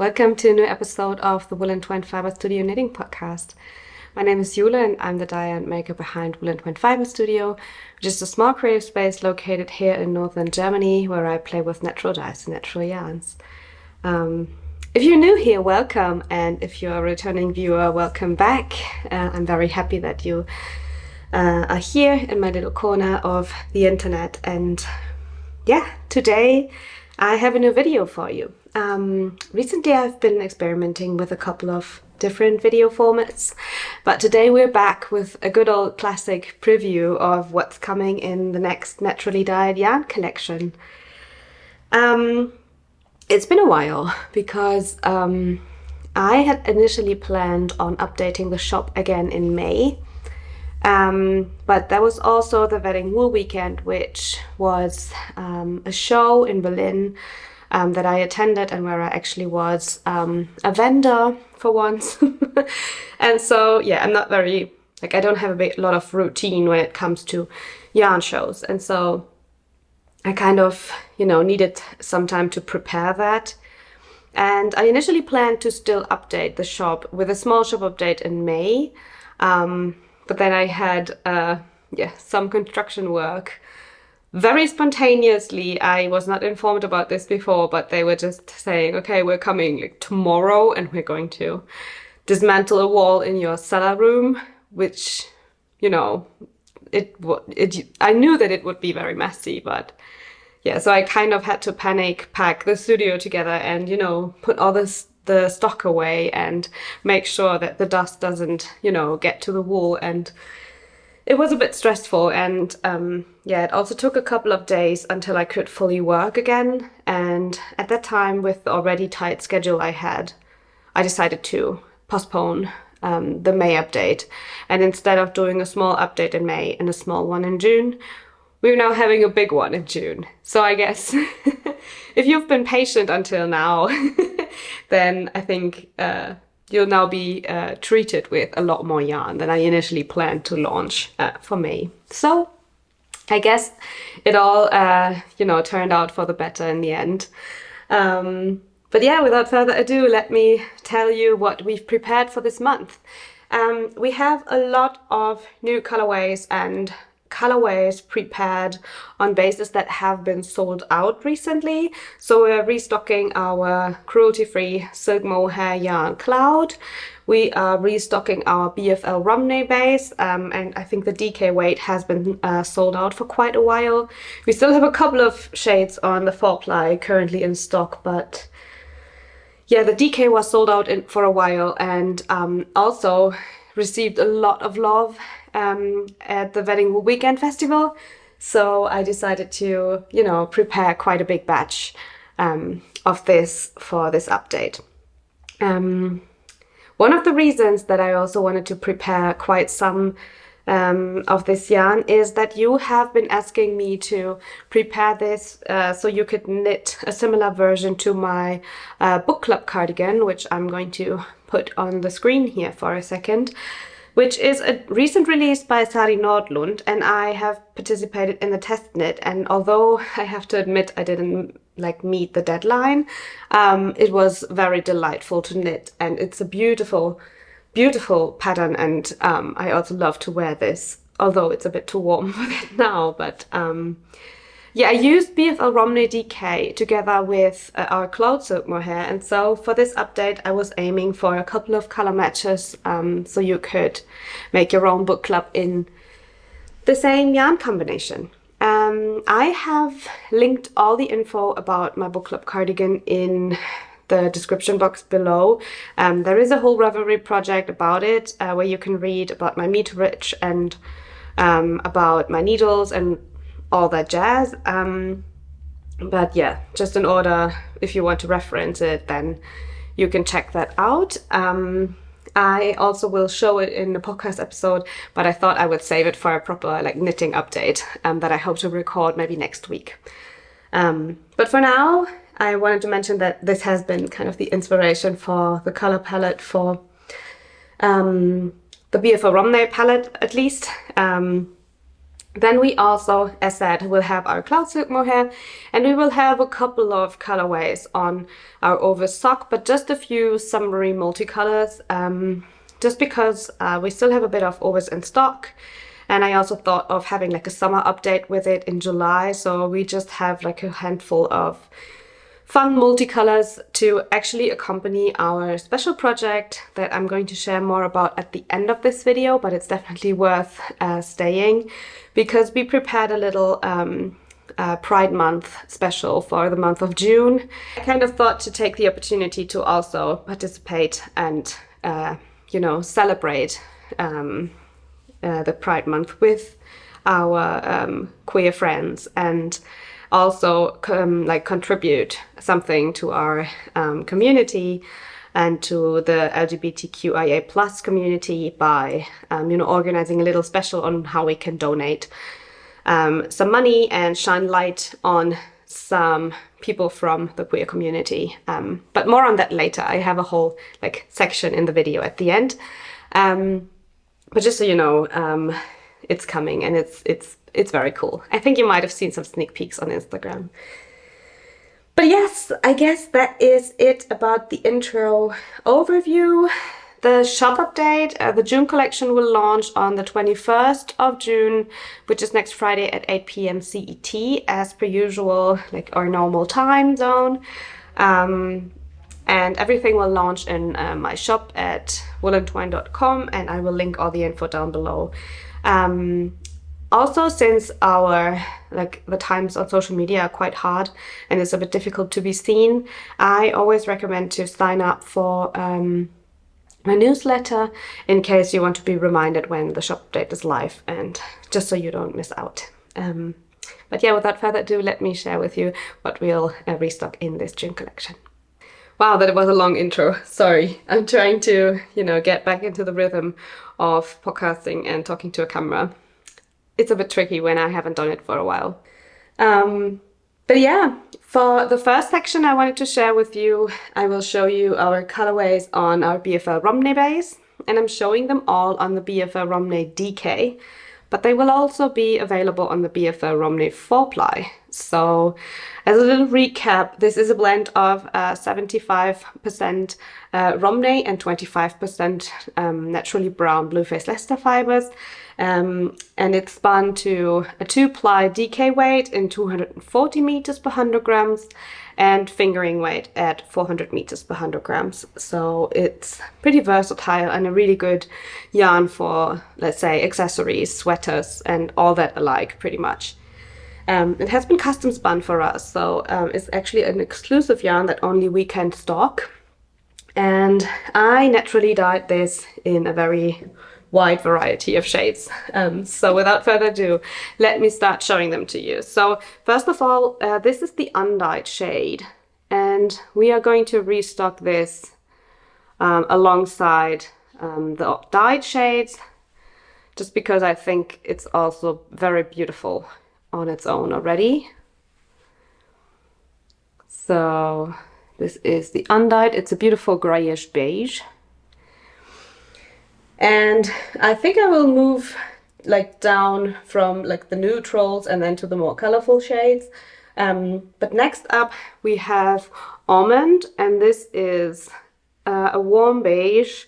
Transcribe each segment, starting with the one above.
Welcome to a new episode of the Woollentwine Fibrestudio Knitting Podcast. My name is Jule and I'm the dyer and maker behind Woollentwine Fibrestudio, which is a small creative space located here in northern Germany where I play with natural dyes and natural yarns. If you're new here, welcome, and if you're a returning viewer, welcome back. I'm very happy that you are here in my little corner of the internet, and today I have a new video for you. Recently I've been experimenting with a couple of different video formats, but today we're back with a good old classic preview of what's coming in the next naturally dyed yarn collection. It's been a while because I had initially planned on updating the shop again in May, but there was also the Wedding Wool weekend, which was a show in Berlin that I attended and where I actually was a vendor for once. And so, I'm not very, I don't have a lot of routine when it comes to yarn shows. And so I kind of, needed some time to prepare that. And I initially planned to still update the shop with a small shop update in May. But then I had, some construction work. Very spontaneously, I was not informed about this before, but they were just saying, okay, we're coming tomorrow and we're going to dismantle a wall in your cellar room, which, I knew that it would be very messy, but so I kind of had to pack the studio together and, put all the stock away and make sure that the dust doesn't, get to the wool. And it was a bit stressful, and it also took a couple of days until I could fully work again. And at that time, with the already tight schedule I had, I decided to postpone the May update. And instead of doing a small update in May and a small one in June, we're now having a big one in June. So I guess if you've been patient until now, then I think you'll now be treated with a lot more yarn than I initially planned to launch for May. So I guess it all, turned out for the better in the end. But without further ado, let me tell you what we've prepared for this month. We have a lot of new colorways and colorways prepared on bases that have been sold out recently. So we're restocking our cruelty-free silk mohair yarn Cloud. We are restocking our BFL Romney base, and I think the DK weight has been sold out for quite a while. We still have a couple of shades on the 4-ply currently in stock, but the DK was sold out for a while, and also received a lot of love at the Wedding Wool Weekend Festival. So I decided to, prepare quite a big batch of this for this update. One of the reasons that I also wanted to prepare quite some of this yarn is that you have been asking me to prepare this so you could knit a similar version to my book club cardigan, which I'm going to put on the screen here for a second, which is a recent release by Sari Nordlund, and I have participated in the test knit. And although I have to admit I didn't meet the deadline, it was very delightful to knit, and it's a beautiful, beautiful pattern. And I also love to wear this, although it's a bit too warm for that now. But I used BFL Romney DK together with our Cloud Silk Mohair, and so for this update I was aiming for a couple of color matches so you could make your own book club in the same yarn combination. I have linked all the info about my book club cardigan in the description box below. There is a whole Ravelry project about it where you can read about my meterage and about my needles and all that jazz. But just in order, if you want to reference it, then you can check that out. I also will show it in the podcast episode, but I thought I would save it for a proper knitting update that I hope to record maybe next week. But for now, I wanted to mention that this has been kind of the inspiration for the color palette for the BFL Romney palette, at least. Then we also, as said, will have our cloud silk mohair, and we will have a couple of colorways on our ovis sock, but just a few summery multicolors, just because we still have a bit of ovis in stock. And I also thought of having like a summer update with it in July, so we just have like a handful of fun multicolors to actually accompany our special project that I'm going to share more about at the end of this video, but it's definitely worth staying, because we prepared a little Pride Month special for the month of June. I kind of thought to take the opportunity to also participate and you know, celebrate the Pride Month with our queer friends, and also like contribute something to our community and to the LGBTQIA plus community by you know, organizing a little special on how we can donate some money and shine light on some people from the queer community. But more on that later. I have a whole like section in the video at the end. But just so you know, it's coming, and it's very cool. I think you might have seen some sneak peeks on Instagram. But yes, I guess that is it about the intro overview. The shop update, the June collection will launch on the 21st of June, which is next Friday at 8 p.m. CET, as per usual, like our normal time zone. And everything will launch in my shop at woollentwine.com, and I will link all the info down below. Also, since our the times on social media are quite hard and it's a bit difficult to be seen, I always recommend to sign up for my newsletter in case you want to be reminded when the shop update is live, and just so you don't miss out. But yeah, without further ado, let me share with you what we'll restock in this June collection. Wow, that was a long intro. Sorry. I'm trying to, you know, get back into the rhythm of podcasting and talking to a camera. It's a bit tricky when I haven't done it for a while. But yeah, for the first section I wanted to share with you, I will show you our colorways on our BFL Romney base, and I'm showing them all on the BFL Romney DK, but they will also be available on the BFL Romney 4-ply. So as a little recap, this is a blend of 75% Romney and 25% naturally brown Blueface Leicester fibers. And it's spun to a 2-ply DK weight in 240 meters per 100 grams and fingering weight at 400 meters per 100 grams. So it's pretty versatile and a really good yarn for, let's say, accessories, sweaters, and all that alike, pretty much. It has been custom spun for us, so it's actually an exclusive yarn that only we can stock. And I naturally dyed this in a very wide variety of shades. So without further ado, let me start showing them to you. So first of all, this is the undyed shade, and we are going to restock this alongside the dyed shades, just because I think it's also very beautiful on its own already. So this is the undyed. It's a beautiful grayish beige. And I think I will move like down from like the neutrals and then to the more colorful shades. But next up we have Almond, and this is a warm beige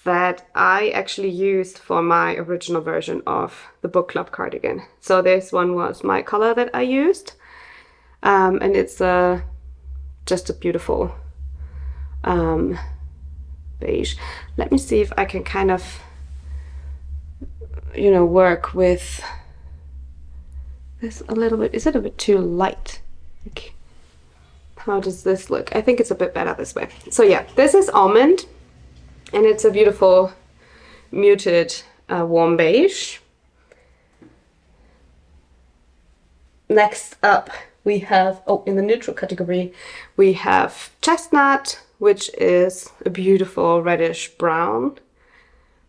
that I actually used for my original version of the book club cardigan. So this one was my color that I used, and it's just a beautiful beige. Let me see if I can kind of, you know, work with this a little bit. Is it a bit too light? Like, how does this look? I think it's a bit better this way. So yeah, this is Almond, and it's a beautiful muted warm beige. Next up we have, in the neutral category, we have Chestnut, which is a beautiful reddish brown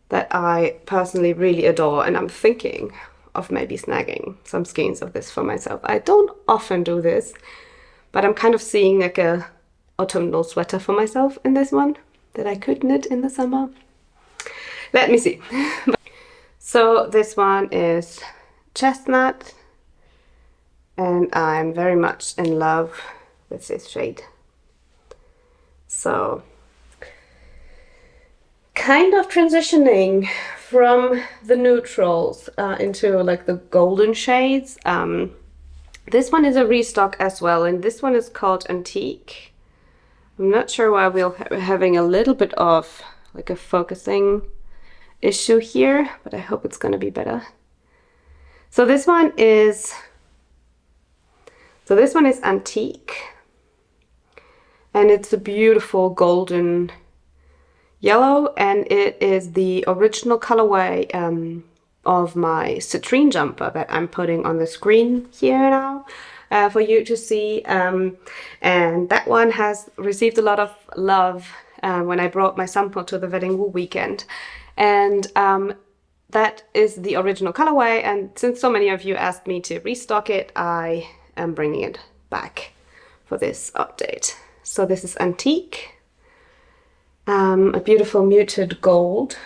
that I personally really adore, and I'm thinking of maybe snagging some skeins of this for myself. I don't often do this, but I'm kind of seeing like a autumnal sweater for myself in this one that I could knit in the summer. Let me see. So this one is chestnut, and I'm very much in love with this shade. So kind of transitioning from the neutrals into like the golden shades. This one is a restock as well, and this one is called Antique. I'm not sure why we're having a little bit of like a focusing issue here, but I hope it's gonna be better. So this one is Antique, and it's a beautiful golden yellow, and it is the original colorway of my citrine jumper that I'm putting on the screen here now for you to see, and that one has received a lot of love when I brought my sample to the Wedding Woo weekend, and that is the original colorway, and since so many of you asked me to restock it, I am bringing it back for this update. So this is Antique, a beautiful muted gold.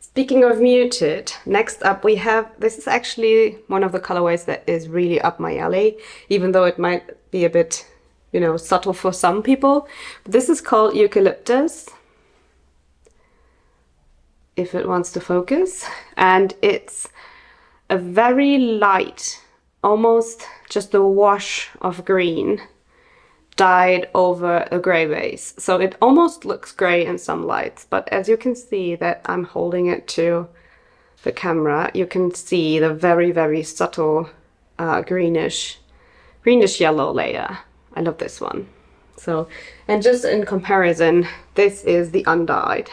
Speaking of muted, next up we have, this is actually one of the colorways that is really up my alley, even though it might be a bit, you know, subtle for some people. But this is called Eucalyptus, if it wants to focus, and it's a very light, almost just a wash of green dyed over a gray base. So it almost looks gray in some lights, but as you can see that I'm holding it to the camera, you can see the very, very subtle greenish yellow layer. I love this one. So, and just in comparison, this is the undyed.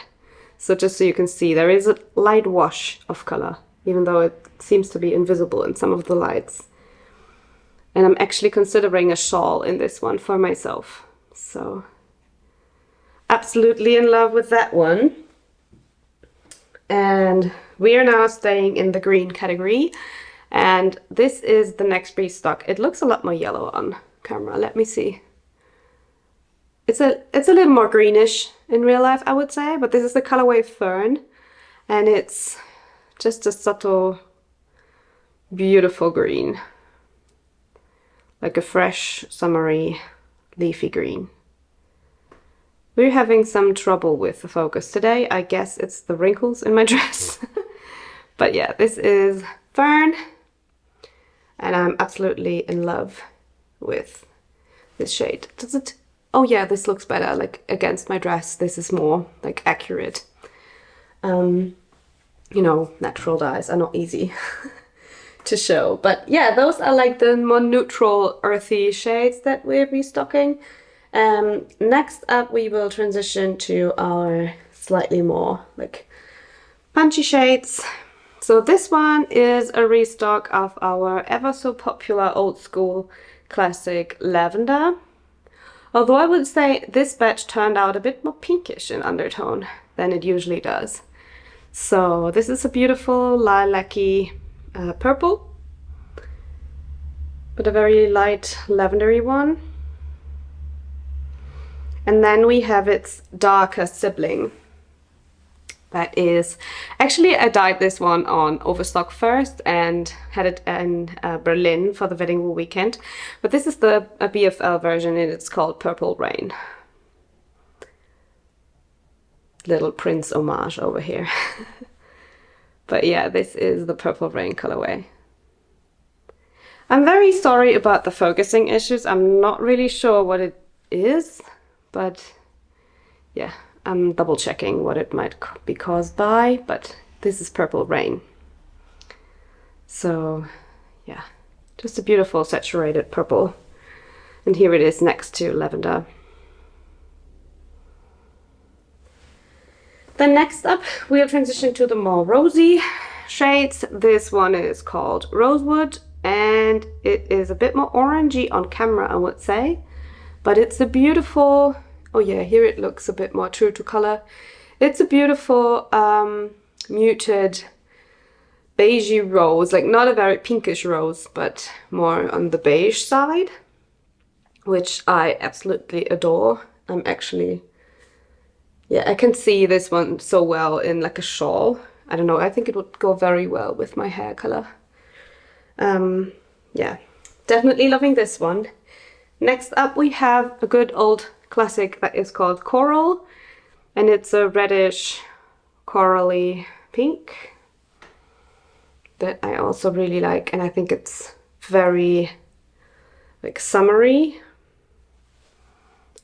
So just so you can see, there is a light wash of color, even though it seems to be invisible in some of the lights. And I'm actually considering a shawl in this one for myself. So absolutely in love with that one. And we are now staying in the green category. And this is the next restock. It looks a lot more yellow on camera. Let me see. It's a little more greenish in real life, I would say. But this is the colorway Fern. And it's just a subtle, beautiful green. Like a fresh, summery, leafy green. We're having some trouble with the focus today. I guess it's the wrinkles in my dress. But yeah, this is Fern, and I'm absolutely in love with this shade. Does it? Oh yeah, this looks better, like against my dress. This is more like accurate. You know, natural dyes are not easy to show, but yeah, those are like the more neutral earthy shades that we're restocking. Next up we will transition to our slightly more like punchy shades. So this one is a restock of our ever so popular old school classic Lavender, although I would say this batch turned out a bit more pinkish in undertone than it usually does. So this is a beautiful lilac-y purple, but a very light lavendery one. And then we have its darker sibling. That is, actually I dyed this one on overstock first and had it in Berlin for the Wedding Woo weekend. But this is a BFL version, and it's called Purple Rain. Little Prince homage over here. But yeah, this is the Purple Rain colorway. I'm very sorry about the focusing issues. I'm not really sure what it is, but yeah, I'm double checking what it might be caused by, but this is Purple Rain. So yeah, just a beautiful saturated purple. And here it is next to lavender. Then next up, we'll transition to the more rosy shades. This one is called Rosewood, and it is a bit more orangey on camera, I would say. But it's a beautiful, oh yeah, here it looks a bit more true to color. It's a beautiful muted beigey rose, like not a very pinkish rose, but more on the beige side, which I absolutely adore. I'm actually, yeah, I can see this one so well in like a shawl. I don't know, I think it would go very well with my hair color. Yeah, definitely loving this one. Next up we have a good old classic that is called Coral, and it's a reddish corally pink that I also really like, and I think it's very like summery.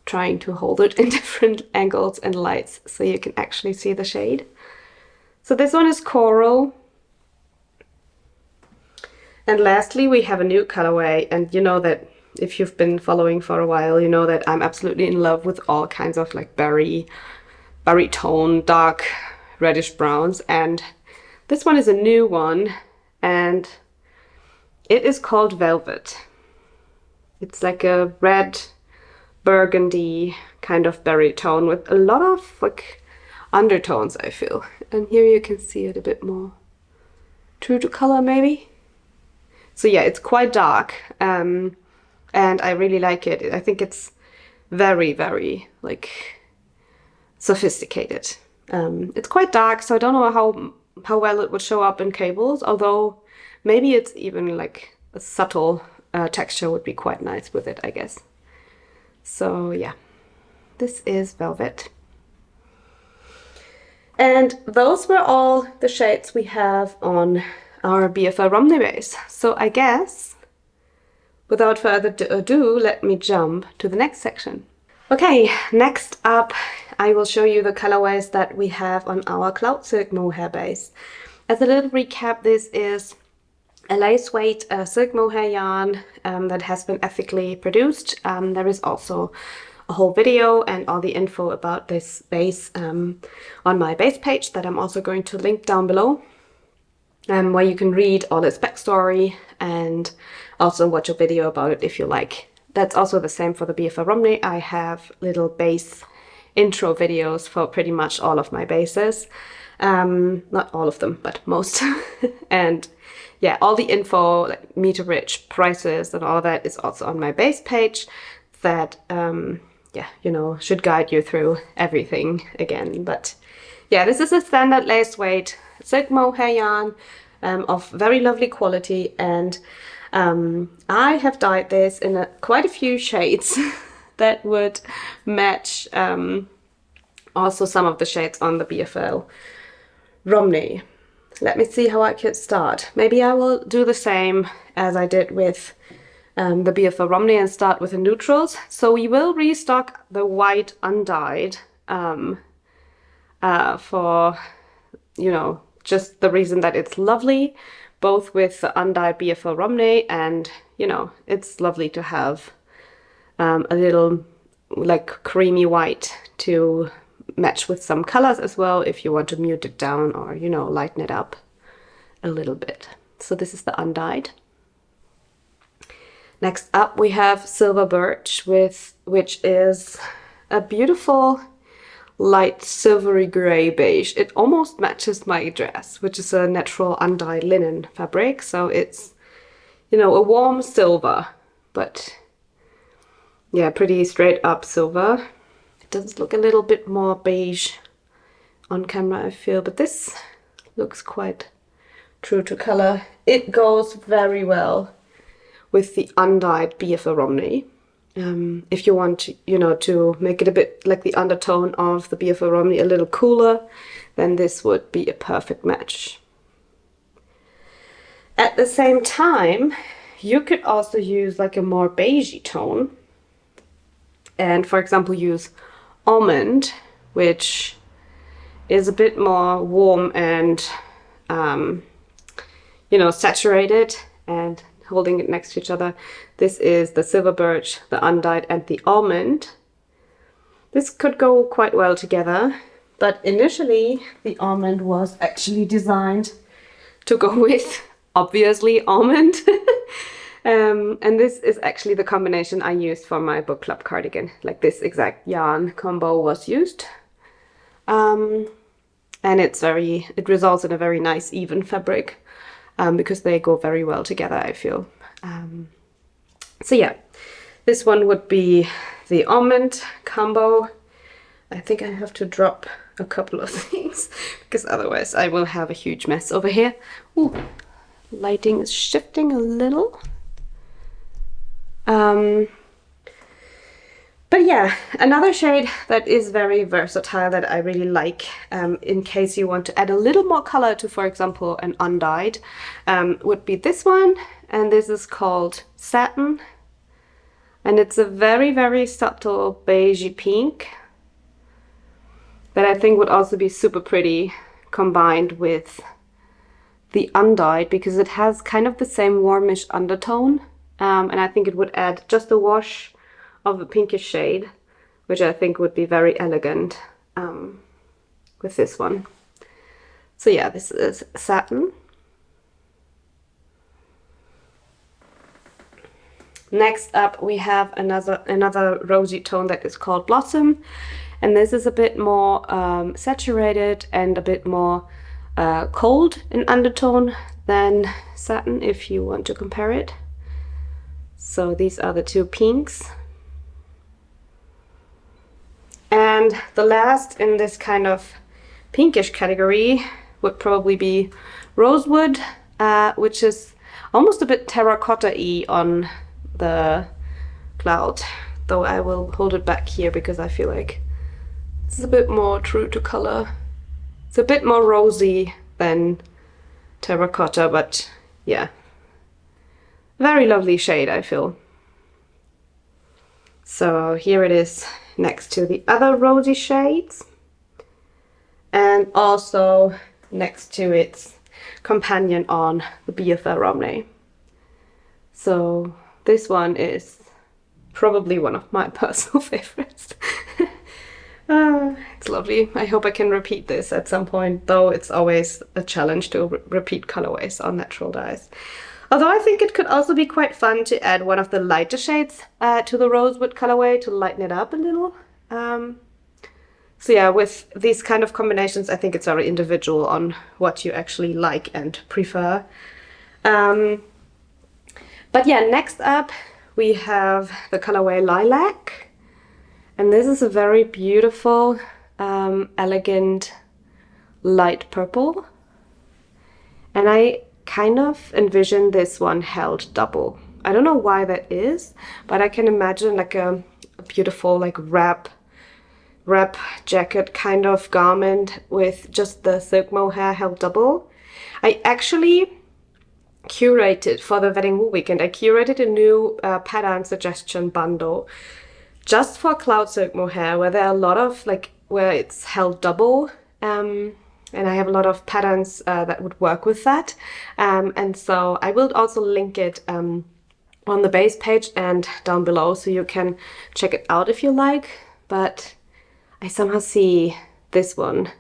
Trying to hold it in different angles and lights so you can actually see the shade. So this one is Coral. And lastly, we have a new colorway, and you know that if you've been following for a while, you know that I'm absolutely in love with all kinds of like berry tone, dark reddish browns, and this one is a new one, and it is called Velvet. It's like a red burgundy kind of berry tone with a lot of like undertones, I feel. And here you can see it a bit more true to color maybe. So yeah, it's quite dark, and I really like it. I think it's very, very like sophisticated. It's quite dark, so I don't know how well it would show up in cables, although maybe it's even like a subtle texture would be quite nice with it, I guess. So yeah, this is Velvet. And those were all the shades we have on our BFL Romney base. So I guess, without further ado, let me jump to the next section. Okay, next up, I will show you the colorways that we have on our Cloud Silk Mohair base. As a little recap, this is a lace weight silk mohair yarn that has been ethically produced. There is also a whole video and all the info about this base on my base page that I'm also going to link down below, where you can read all its backstory and also watch a video about it if you like. That's also the same for the BFL Romney. I have little base intro videos for pretty much all of my bases. Not all of them, but most. And yeah, all the info, like meter rich prices and all that is also on my base page that, yeah, you know, should guide you through everything again. But yeah, this is a standard lace weight silk mohair yarn of very lovely quality, and I have dyed this in quite a few shades that would match also some of the shades on the BFL Romney. Let me see how I could start. Maybe I will do the same as I did with the BFL Romney and start with the neutrals. So we will restock the white undyed for, you know, just the reason that it's lovely, both with the undyed BFL Romney, and, you know, it's lovely to have a little like creamy white to match with some colors as well if you want to mute it down or, you know, lighten it up a little bit. So this is the undyed. Next up we have Silver Birch, which is a beautiful light silvery gray beige. It almost matches my dress, which is a natural undyed linen fabric. So it's, you know, a warm silver, but yeah, pretty straight up silver. It does look a little bit more beige on camera, I feel, but this looks quite true to color. It goes very well with the undyed BFL Romney. If you want to, you know, to make it a bit like the undertone of the BFL Romney a little cooler, then this would be a perfect match. At the same time, you could also use like a more beigey tone and, for example, use Almond, which is a bit more warm and, you know, saturated, and holding it next to each other. This is the Silver Birch, the undyed, and the Almond. This could go quite well together, but initially the Almond was actually designed to go with, obviously, Almond. And this is actually the combination I used for my book club cardigan. Like this exact yarn combo was used. And it results in a very nice even fabric. Because they go very well together, I feel. So yeah, this one would be the Almond combo. I think I have to drop a couple of things because otherwise I will have a huge mess over here. Ooh, lighting is shifting a little. But yeah, another shade that is very versatile that I really like, in case you want to add a little more color to, for example, an undyed, would be this one. And this is called Satin. And it's a very, very subtle beigey pink that I think would also be super pretty combined with the undyed, because it has kind of the same warmish undertone. And I think it would add just a wash of a pinkish shade, which I think would be very elegant with this one. So yeah, this is Satin. Next up we have another rosy tone that is called Blossom, and this is a bit more saturated and a bit more cold in undertone than Satin, if you want to compare it. So these are the two pinks. And the last in this kind of pinkish category would probably be Rosewood, which is almost a bit terracotta-y on the cloud, though I will hold it back here because I feel like it's a bit more true to color. It's a bit more rosy than terracotta, but yeah, very lovely shade, I feel. So here it is next to the other rosy shades, and also next to its companion on the BFL Romney. So this one is probably one of my personal favorites. It's lovely. I hope I can repeat this at some point, though it's always a challenge to repeat colorways on natural dyes. Although I think it could also be quite fun to add one of the lighter shades to the Rosewood colorway to lighten it up a little. So yeah, with these kind of combinations, I think it's very individual on what you actually like and prefer. But yeah, next up we have the colorway Lilac. And this is a very beautiful, elegant light purple. And I kind of envision this one held double. I don't know why that is, but I can imagine like a beautiful like wrap jacket kind of garment with just the silk mohair held double. I actually curated for the Wedding Wool weekend. I curated a new pattern suggestion bundle just for cloud silk mohair, where there are a lot of like where it's held double. And I have a lot of patterns that would work with that. And so I will also link it on the base page and down below, so you can check it out if you like. But I somehow see this one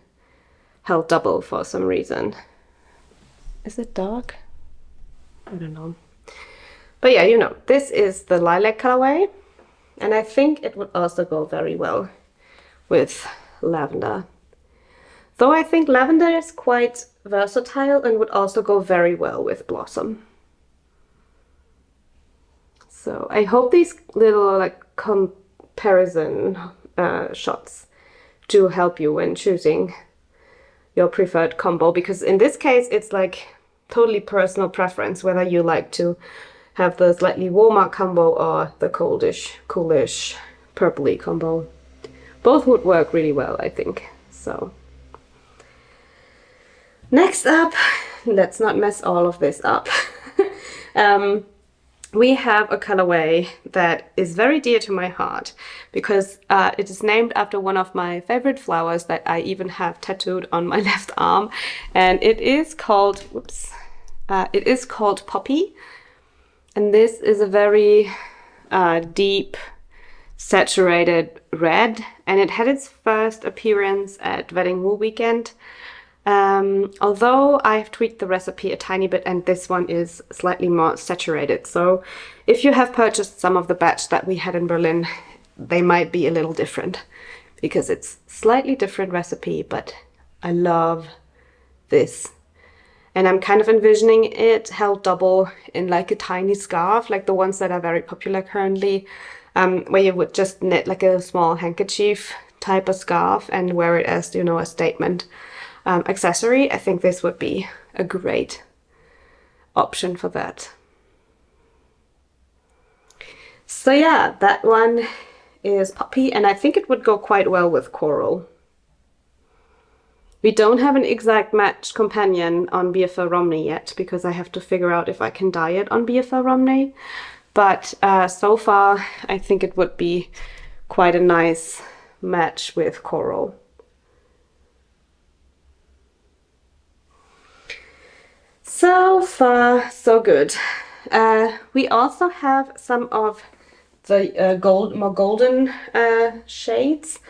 held double for some reason. Is it dark? I don't know. But yeah, you know, this is the Lilac colorway. And I think it would also go very well with lavender. Though I think lavender is quite versatile and would also go very well with Blossom. So I hope these little like comparison shots do help you when choosing your preferred combo, because in this case it's like totally personal preference whether you like to have the slightly warmer combo or the coolish purpley combo. Both would work really well, I think. So next up, let's not mess all of this up. We have a colorway that is very dear to my heart because it is named after one of my favorite flowers that I even have tattooed on my left arm, and it is called, it is called Poppy. And this is a very deep, saturated red, and it had its first appearance at Wedding Wool weekend. Although I've tweaked the recipe a tiny bit, and this one is slightly more saturated. So if you have purchased some of the batch that we had in Berlin, they might be a little different because it's slightly different recipe, but I love this. And I'm kind of envisioning it held double in like a tiny scarf, like the ones that are very popular currently, where you would just knit like a small handkerchief type a scarf and wear it as, you know, a statement accessory, I think this would be a great option for that. So yeah, that one is poppy, and I think it would go quite well with coral. We don't have an exact match companion on BFL Romney yet, because I have to figure out if I can dye it on BFL Romney. But so far, I think it would be quite a nice match with coral. So far, so good. We also have some of the more golden shades.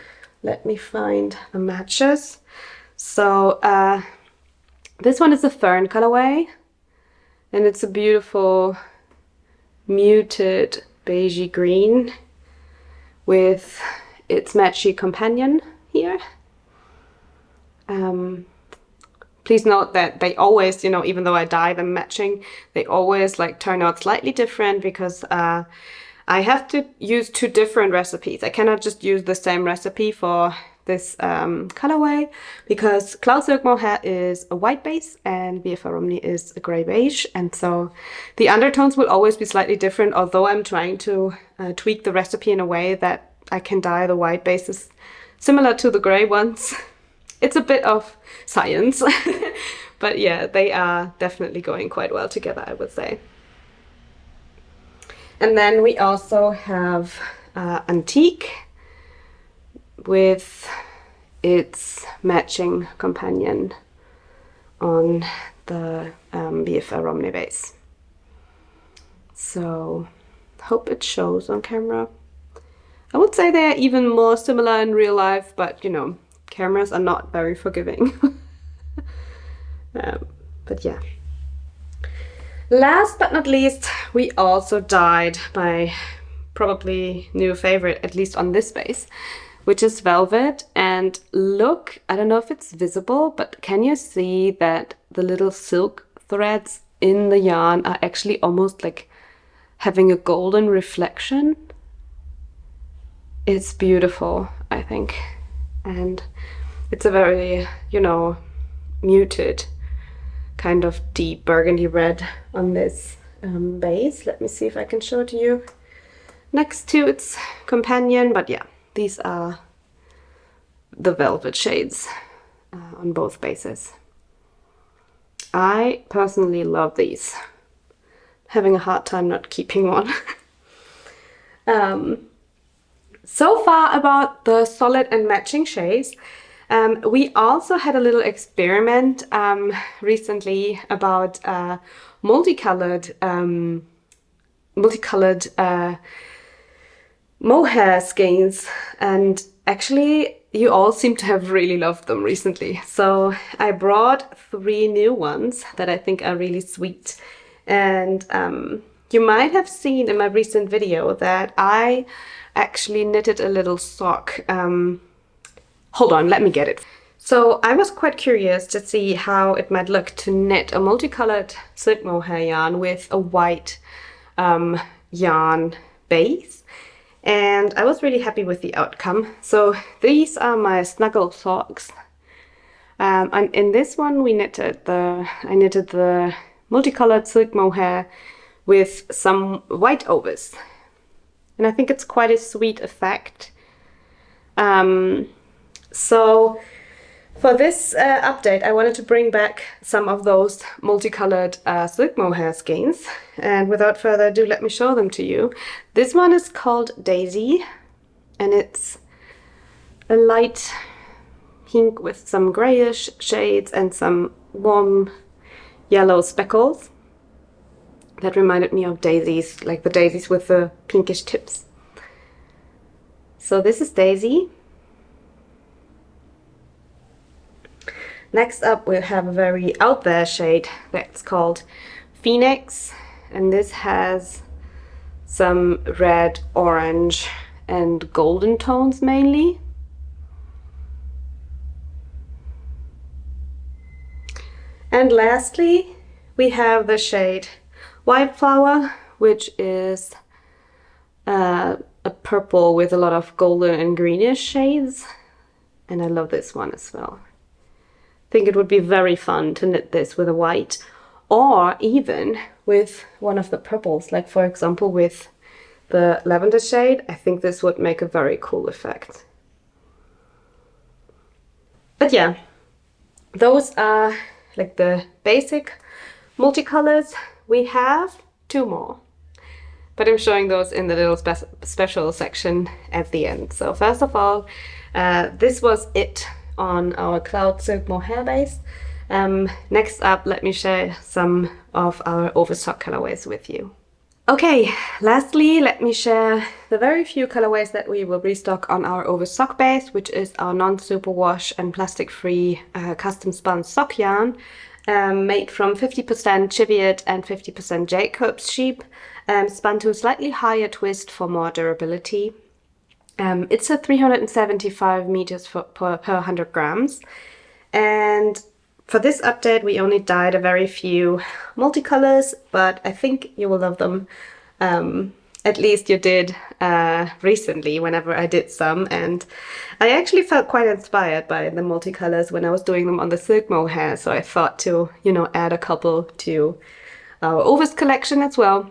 Let me find the matches. So this one is a fern colorway, and it's a beautiful muted beigey green with its matchy companion here. Please note that they always, you know, even though I dye them matching, they always like turn out slightly different, because I have to use 2 different recipes. I cannot just use the same recipe for this colorway, because Cloud Silk Mohair is a white base and BFL Romney is a gray beige, and so the undertones will always be slightly different, although I'm trying to tweak the recipe in a way that I can dye the white bases similar to the gray ones. It's a bit of science, but yeah, they are definitely going quite well together, I would say. And then we also have Antique with its matching companion on the BFL Romney base. So, hope it shows on camera. I would say they're even more similar in real life, but you know, cameras are not very forgiving. But yeah. Last but not least, we also dyed my probably new favorite, at least on this base, which is velvet. And look, I don't know if it's visible, but can you see that the little silk threads in the yarn are actually almost like having a golden reflection? It's beautiful, I think. And it's a very, you know, muted kind of deep burgundy red on this base. Let me see if I can show it to you next to its companion. But yeah, these are the velvet shades on both bases. I personally love these. Having a hard time not keeping one. So far about the solid and matching shades. We also had a little experiment recently about multicolored mohair skeins, and actually you all seem to have really loved them recently. So I brought 3 new ones that I think are really sweet, and you might have seen in my recent video that I actually knitted a little sock. Hold on, let me get it. So I was quite curious to see how it might look to knit a multicolored silk mohair yarn with a white yarn base. And I was really happy with the outcome. So these are my snuggle socks. And in this one I knitted the multicolored silk mohair with some white ovis. And I think it's quite a sweet effect. So for this update, I wanted to bring back some of those multicolored silk mohair skeins. And without further ado, let me show them to you. This one is called Daisy, and it's a light pink with some grayish shades and some warm yellow speckles. That reminded me of daisies, like the daisies with the pinkish tips. So this is Daisy. Next up we'll have a very out there shade that's called Phoenix, and this has some red, orange and golden tones mainly. And lastly we have the shade White Flower, which is a purple with a lot of golden and greenish shades. And I love this one as well. I think it would be very fun to knit this with a white, or even with one of the purples, like for example with the lavender shade. I think this would make a very cool effect. But yeah, those are like the basic multicolors. We have two more, but I'm showing those in the little special section at the end. So first of all, this was it on our cloud silk mohair base. Next up, let me share some of our overstock colorways with you. Okay, lastly, let me share the very few colorways that we will restock on our overstock base, which is our non-superwash and plastic-free custom spun sock yarn, made from 50% Cheviot and 50% Jacob's sheep, spun to a slightly higher twist for more durability. It's a 375 meters per 100 grams, and for this update we only dyed a very few multicolors, but I think you will love them. At least you did recently whenever I did some, and I actually felt quite inspired by the multicolors when I was doing them on the silk mohair, so I thought to, you know, add a couple to our Ovis collection as well.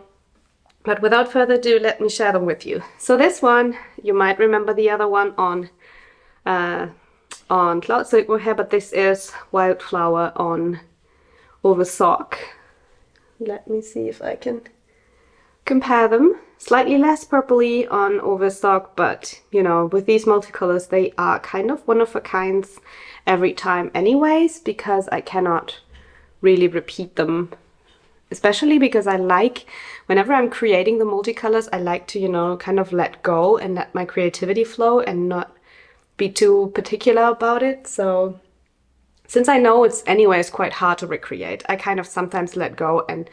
But without further ado, let me share them with you. So this one, you might remember the other one on cloud silk mohair, but this is Wildflower on Ovis sock. Let me see if I can compare them. Slightly less purpley on Ovis sock, but you know, with these multicolors, they are kind of one of a kinds every time anyways, because I cannot really repeat them. Especially because I like, whenever I'm creating the multicolors, I like to, you know, kind of let go and let my creativity flow and not be too particular about it. So since I know it's anyways quite hard to recreate, I kind of sometimes let go and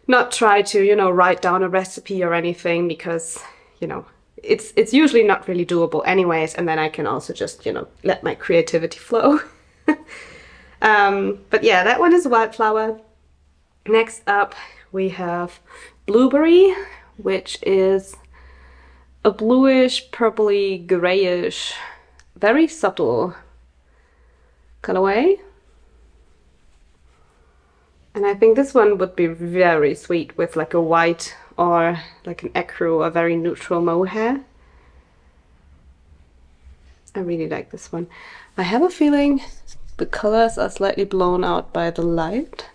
not try to, you know, write down a recipe or anything, because, you know, it's usually not really doable anyways, and then I can also just, you know, let my creativity flow. But yeah, that one is Wildflower. Next up we have Blueberry, which is a bluish, purpley, grayish, very subtle colorway. And I think this one would be very sweet with like a white or like an ecru, a very neutral mohair. I really like this one. I have a feeling the colors are slightly blown out by the light,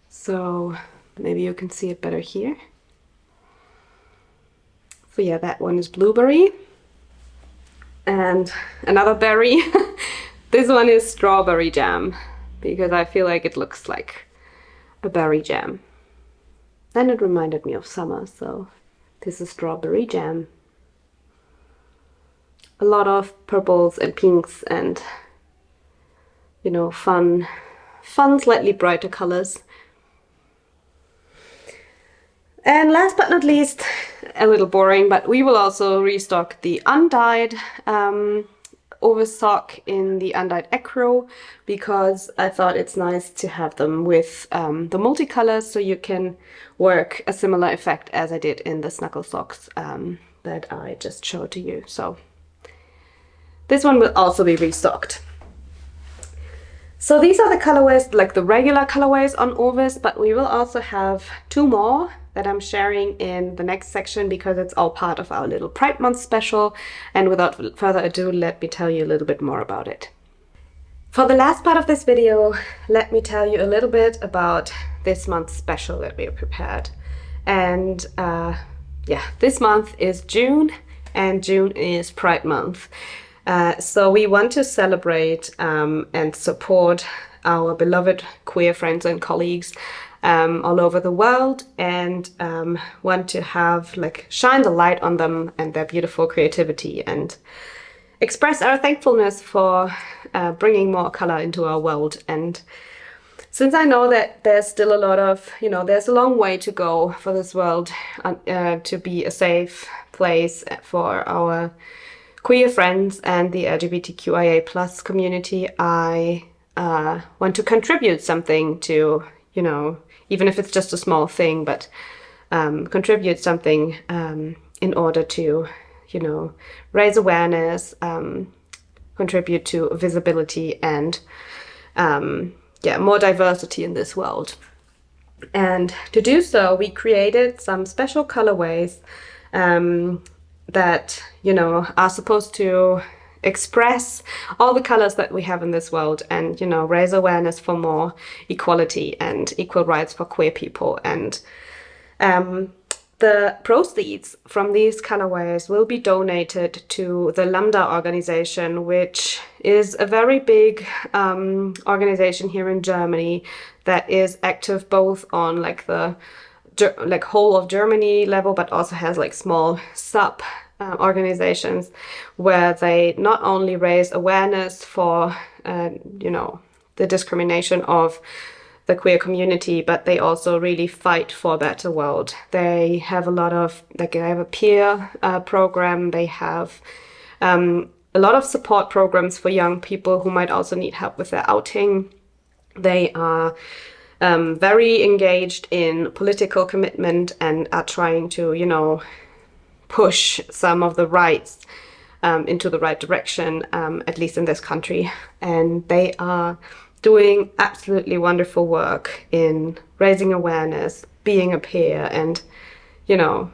so maybe you can see it better here. So yeah, that one is Blueberry. And another berry. This one is Strawberry Jam, because I feel like it looks like a berry jam. And it reminded me of summer, so this is Strawberry Jam. A lot of purples and pinks and, you know, fun, slightly brighter colors. And last but not least, a little boring, but we will also restock the undyed Ovis sock in the undyed ecru, because I thought it's nice to have them with the multicolors, so you can work a similar effect as I did in the snuggle socks that I just showed to you. So this one will also be restocked. So these are the colorways, like the regular colorways on Ovis, but we will also have two more that I'm sharing in the next section, because it's all part of our little Pride Month special. And without further ado, let me tell you a little bit more about it. For the last part of this video, let me tell you a little bit about this month's special that we have prepared. And yeah, this month is June, and June is Pride Month. So we want to celebrate and support our beloved queer friends and colleagues all over the world, and want to have, like, shine the light on them and their beautiful creativity, and express our thankfulness for bringing more color into our world. And since I know that there's still a lot of, you know, there's a long way to go for this world to be a safe place for our queer friends and the LGBTQIA plus community, I want to contribute something to, you know, even if it's just a small thing, but contribute something in order to, you know, raise awareness, contribute to visibility and yeah, more diversity in this world. And to do so, we created some special colorways that, you know, are supposed to express all the colors that we have in this world and, you know, raise awareness for more equality and equal rights for queer people. And the proceeds from these colorways will be donated to the Lambda organization, which is a very big organization here in Germany that is active both on like the whole of Germany level, but also has like small sub organizations where they not only raise awareness for you know, the discrimination of the queer community, but they also really fight for a better world. They have a lot of, like, they have a peer program. They have a lot of support programs for young people who might also need help with their outing. They are very engaged in political commitment and are trying to, you know, push some of the rights into the right direction, at least in this country. And they are doing absolutely wonderful work in raising awareness, being a peer, and, you know,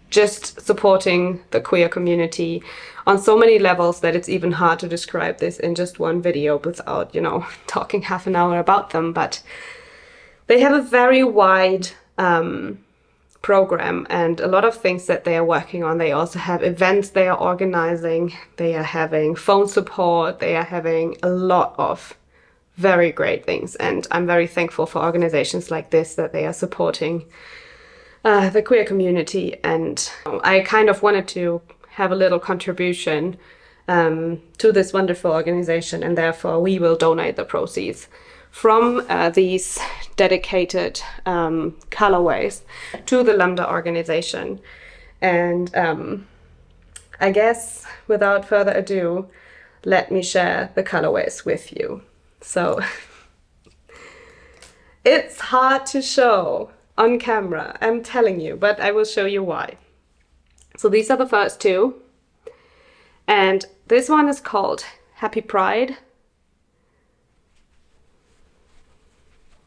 just supporting the queer community on so many levels that it's even hard to describe this in just one video without, you know, talking half an hour about them. But they have a very wide program and a lot of things that they are working on. They also have events they are organizing. They are having phone support. They are having a lot of very great things. And I'm very thankful for organizations like this, that they are supporting the queer community. And I kind of wanted to have a little contribution to this wonderful organization, and therefore we will donate the proceeds from these dedicated colorways to the Lambda organization. And I guess without further ado, let me share the colorways with you. So it's hard to show on camera, I'm telling you, but I will show you why. So these are the first two, and this one is called Happy Pride,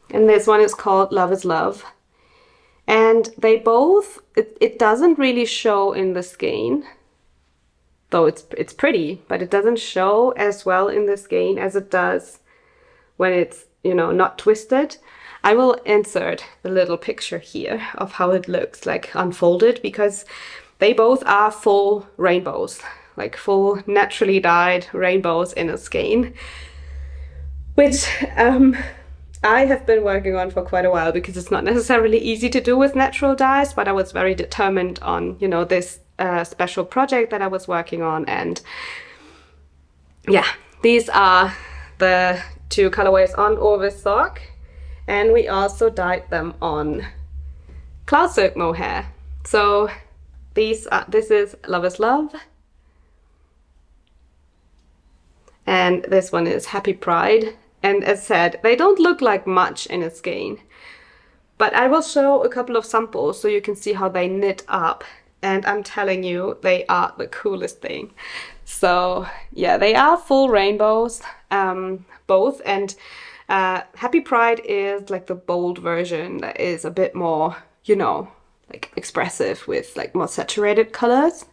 and this one is called Love is Love. And they both, it doesn't really show in the skein, though it's pretty, but it doesn't show as well in the skein as it does when it's, you know, not twisted. I will insert a little picture here of how it looks like unfolded, because they both are full rainbows, like full naturally dyed rainbows in a skein, which I have been working on for quite a while, because it's not necessarily easy to do with natural dyes, but I was very determined on, you know, this special project that I was working on. And yeah, these are the two colorways on ovis sock, and we also dyed them on cloud silk mohair. So this is Love is Love, and this one is Happy Pride. And as said, they don't look like much in a skein, but I will show a couple of samples so you can see how they knit up, and I'm telling you, they are the coolest thing. So yeah, they are full rainbows, both, and Happy Pride is like the bold version that is a bit more, you know, like expressive with like more saturated colors,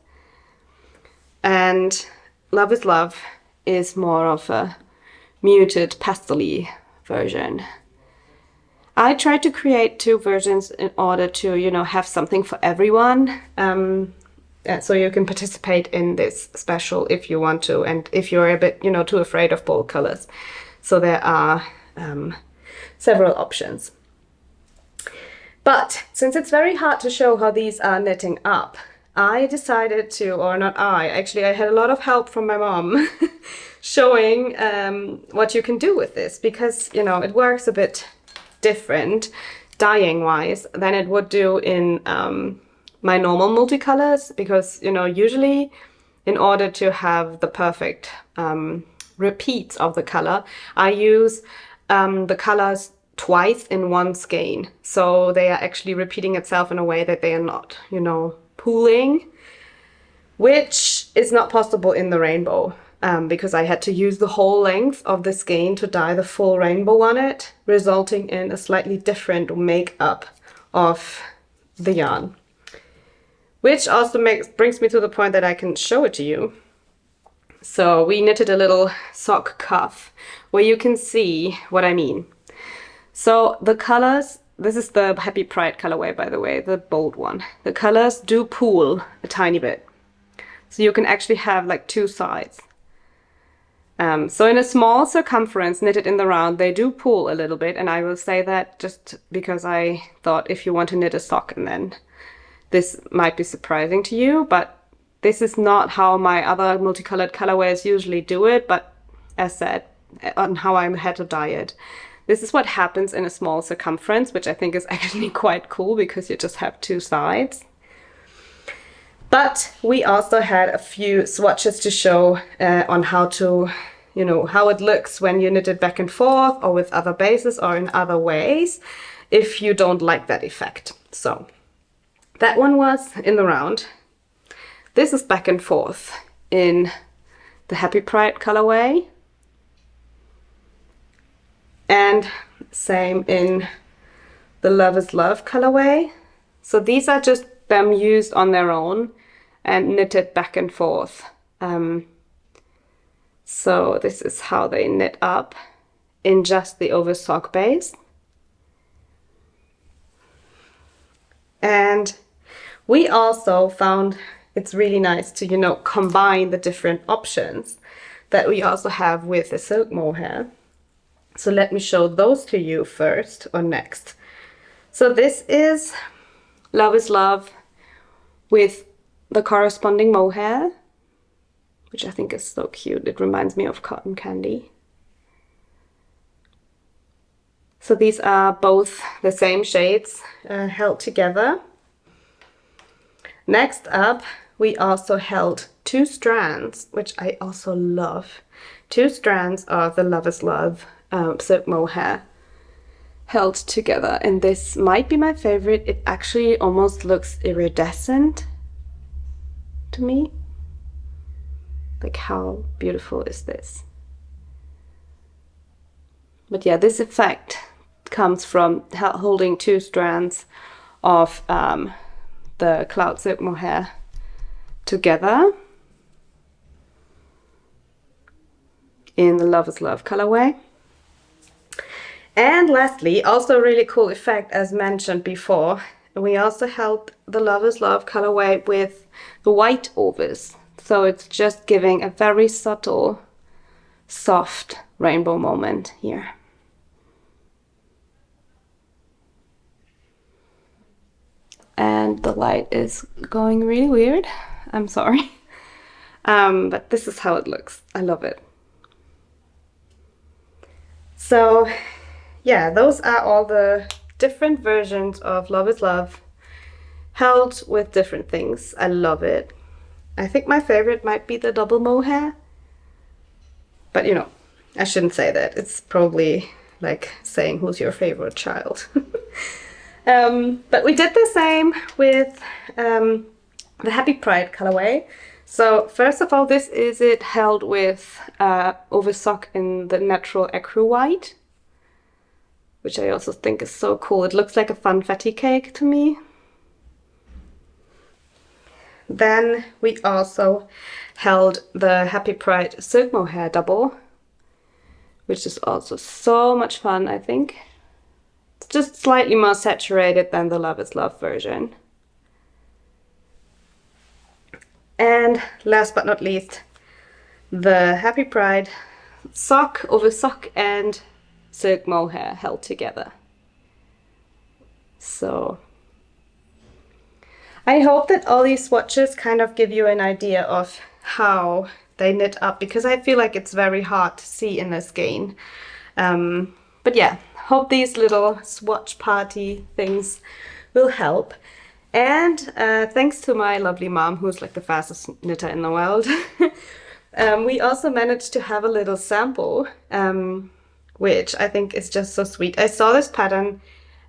and Love is Love is more of a muted pastel-y version. I tried to create two versions in order to, you know, have something for everyone, so you can participate in this special if you want to, and if you're a bit, you know, too afraid of bold colors. So there are several options. But since it's very hard to show how these are knitting up, I decided to, or not I, actually I had a lot of help from my mom showing what you can do with this, because, you know, it works a bit different dyeing wise than it would do in my normal multicolors, because, you know, usually in order to have the perfect repeats of the color, I use the colors twice in one skein, so they are actually repeating itself in a way that they are not, you know, pooling, which is not possible in the rainbow. because I had to use the whole length of the skein to dye the full rainbow on it, resulting in a slightly different makeup of the yarn. Which also brings me to the point that I can show it to you. So we knitted a little sock cuff where you can see what I mean. So the colors, this is the Happy Pride colorway, by the way, the bold one. The colors do pool a tiny bit. So you can actually have like two sides. So in a small circumference knitted in the round, they do pull a little bit, and I will say that just because I thought if you want to knit a sock, and then this might be surprising to you, but this is not how my other multicolored colorways usually do it, but as said, on how I had to dye it. This is what happens in a small circumference, which I think is actually quite cool because you just have two sides. But we also had a few swatches to show on how to, you know, how it looks when you knit it back and forth or with other bases or in other ways if you don't like that effect. So that one was in the round. This is back and forth in the Happy Pride colorway. And same in the Love is Love colorway. So these are just them used on their own and knitted back and forth. So this is how they knit up in just the ovis sock base. And we also found it's really nice to, you know, combine the different options that we also have with the silk mohair. So let me show those to you first or next. So this is Love is Love with the corresponding mohair, which I think is so cute. It reminds me of cotton candy. So these are both the same shades held together. Next up, we also held two strands, which I also love. Two strands of the Love is Love silk mohair held together, and this might be my favorite. It actually almost looks iridescent to me. Like, how beautiful is this? But yeah, this effect comes from holding two strands of the cloud silk mohair together in the Love is Love colorway. And lastly, also a really cool effect, as mentioned before, we also held the Love is Love colorway with the white ovis. So it's just giving a very subtle, soft rainbow moment here. And the light is going really weird. I'm sorry. But this is how it looks. I love it. So yeah, those are all the different versions of Love is Love held with different things. I love it. I think my favorite might be the double mohair. But you know, I shouldn't say that. It's probably like saying who's your favorite child. But we did the same with the Happy Pride colorway. So first of all, this is it held with ovis sock in the natural ecru white, which I also think is so cool. It looks like a funfetti cake to me. Then we also held the Happy Pride silk mohair double, which is also so much fun, I think. It's just slightly more saturated than the Love is Love version. And last but not least, the Happy Pride sock, ovis sock and silk mohair held together. So I hope that all these swatches kind of give you an idea of how they knit up, because I feel like it's very hard to see in this skein. But yeah, hope these little swatch party things will help. And thanks to my lovely mom, who's like the fastest knitter in the world, we also managed to have a little sample, which I think is just so sweet. I saw this pattern,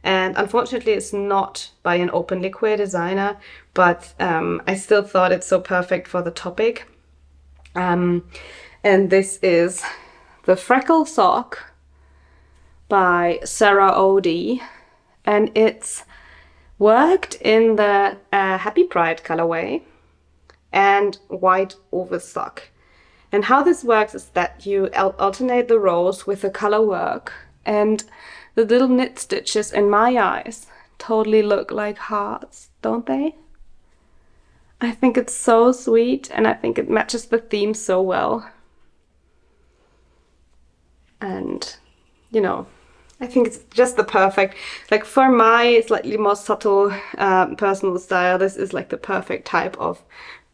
and unfortunately it's not by an openly queer designer, but I still thought it's so perfect for the topic. And this is the Freckle Sock by Sarah Odie, and it's worked in the Happy Pride colorway and white ovis sock. And how this works is that you alternate the rows with the color work, and the little knit stitches in my eyes totally look like hearts, don't they? I think it's so sweet, and I think it matches the theme so well. And, you know, I think it's just the perfect, like for my slightly more subtle personal style, this is like the perfect type of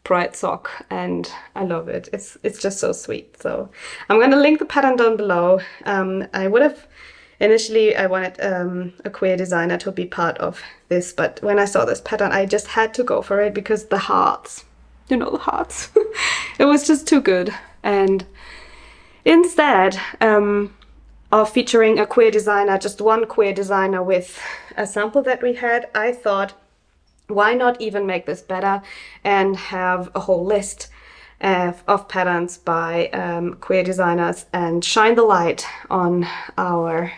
pride sock, and I love it. It's just so sweet. So I'm going to link the pattern down below. I would have initially, I wanted a queer designer to be part of this, but when I saw this pattern, I just had to go for it because the hearts, you know, the hearts, it was just too good. And instead of featuring a queer designer, just one queer designer with a sample that we had, I thought, why not even make this better and have a whole list of patterns by queer designers and shine the light on our,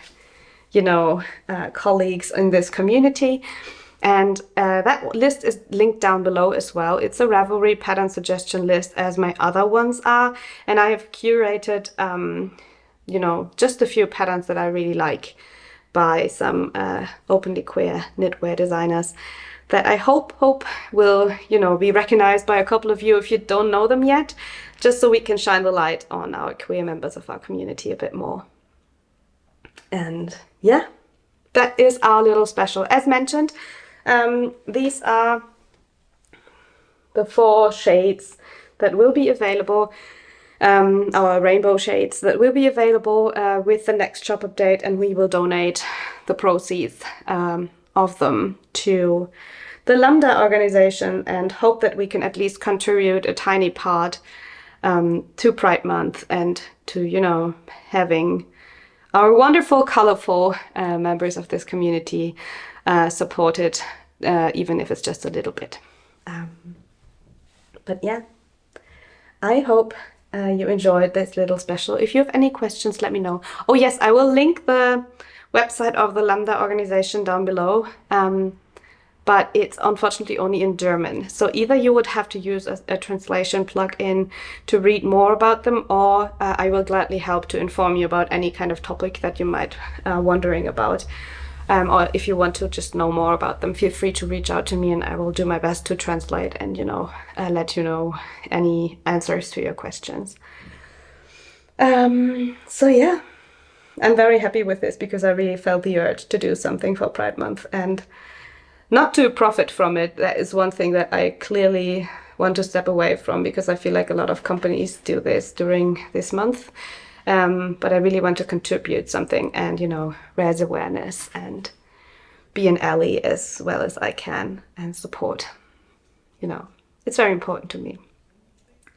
you know, colleagues in this community. And that list is linked down below as well. It's a Ravelry pattern suggestion list, as my other ones are, and I have curated you know, just a few patterns that I really like by some openly queer knitwear designers that I hope will, you know, be recognized by a couple of you if you don't know them yet, just so we can shine the light on our queer members of our community a bit more. And yeah, that is our little special. As mentioned, these are the 4 shades that will be available, our rainbow shades that will be available with the next shop update, and we will donate the proceeds of them to the Lambda organization and hope that we can at least contribute a tiny part to Pride Month and to, you know, having our wonderful, colorful members of this community supported, even if it's just a little bit. But yeah, I hope you enjoyed this little special. If you have any questions, let me know. Oh yes, I will link the website of the Lambda organization down below, but it's unfortunately only in German. So either you would have to use a translation plugin to read more about them, or I will gladly help to inform you about any kind of topic that you might wondering about. Or if you want to just know more about them, feel free to reach out to me and I will do my best to translate and, you know, let you know any answers to your questions. So yeah, I'm very happy with this because I really felt the urge to do something for Pride Month and not to profit from it. That is one thing that I clearly want to step away from, because I feel like a lot of companies do this during this month. But I really want to contribute something and, you know, raise awareness and be an ally as well as I can and support. You know, it's very important to me.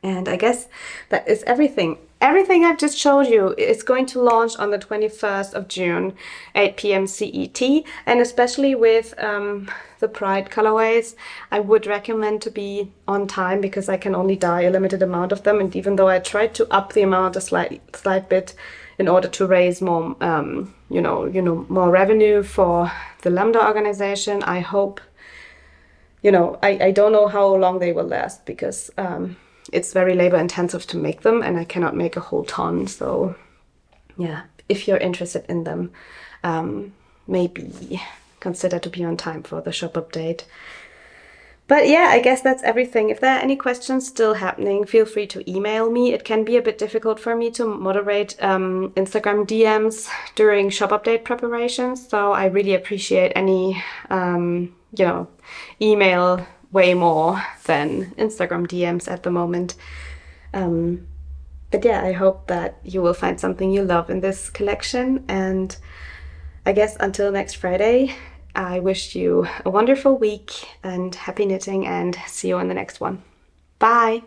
And I guess that is everything. Everything I've just showed you is going to launch on the 21st of June, 8 p.m. CET. And especially with the Pride colorways, I would recommend to be on time because I can only dye a limited amount of them. And even though I tried to up the amount a slight bit in order to raise more, you know, more revenue for the Lambda organization, I hope, you know, I don't know how long they will last because it's very labor intensive to make them and I cannot make a whole ton. So yeah, if you're interested in them, maybe consider to be on time for the shop update. But yeah, I guess that's everything. If there are any questions still happening, feel free to email me. It can be a bit difficult for me to moderate Instagram DMs during shop update preparations. So I really appreciate any, you know, email way more than Instagram DMs at the moment. But yeah, I hope that you will find something you love in this collection. And I guess until next Friday, I wish you a wonderful week and happy knitting, and see you on the next one. Bye!